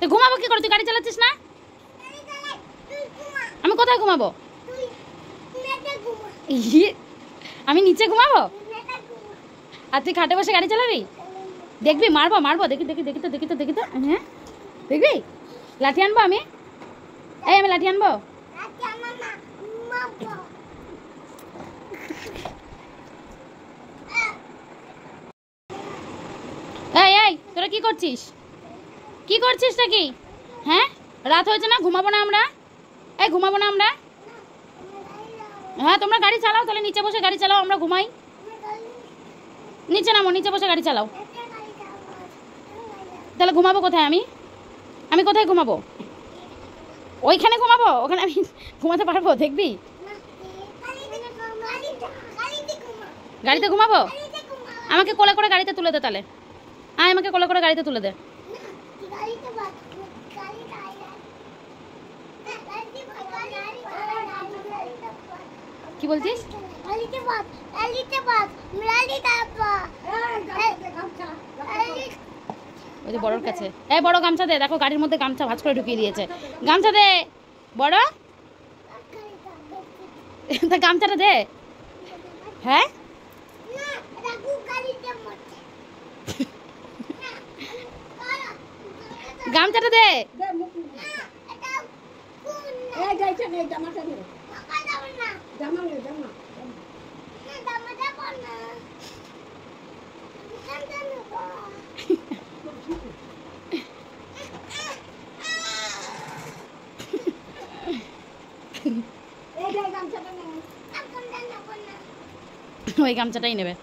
তো ঘুমাবো কি করে? তুই গাড়ি চালাচ্ছিস না? আমি কোথায় ঘুমাবো? আমি নিচে ঘুমাবো আর তুই খাটে বসে গাড়ি চালাবি? দেখবি মারবো মারবো, দেখি দেখি দেখি তো দেখি তো দেখি তো। হ্যাঁ দেখবি? লাঠি আনবো আমি? এই আমি লাঠি আনবো? এই এই তোরা কি করছিস? কি করছিস নাকি? হ্যাঁ রাত হয়েছে না, ঘুমাবো না আমরা? এই ঘুমাবো না আমরা? হ্যাঁ তোমরা গাড়ি চালাও, তাহলে নিচে বসে গাড়ি চালাও, আমরা ঘুমাই। নিচে নামো, নিচে বসে গাড়ি চালাও। তাহলে ঘুমাবো কোথায় আমি? আমি কোথায় ঘুমাবো? ওইখানে ঘুমাবো? ওখানে আমি ঘুমাতে পারবো? দেখবি গাড়িতে ঘুমাবো? আমাকে কোলে করে গাড়িতে তুলে দে তাহলে। আয় আমাকে কোলে করে গাড়িতে তুলে দে। কি বলছিস? ওই যে বড়োর কাছে। এই বড় গামছা দে, দেখো গাড়ির মধ্যে গামছা ভাঁজ করে ঢুকিয়ে দিয়েছে। গামছা দে বড়, তা গামছাটা দে। হ্যাঁ গামছাটা দে। ওই গামছাটাই নেবে।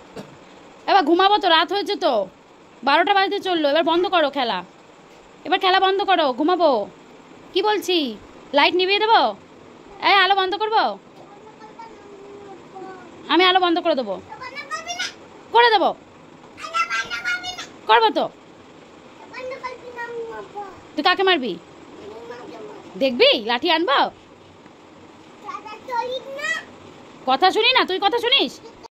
এবার ঘুমাবো তো, রাত হয়েছে তো, 12টা বাজতে চললো। এবার বন্ধ করো খেলা, এবার খেলা বন্ধ করো, ঘুমাবো। কি বলছি, লাইট নিভিয়ে দেবো? এই আলো বন্ধ করবো? আমি আলো বন্ধ করে দেবো। করে দেবো, করবো তো। তুই কাকে মারবি? দেখবি লাঠি আনবো? কথা শুনি না, তুই কথা শুনিস?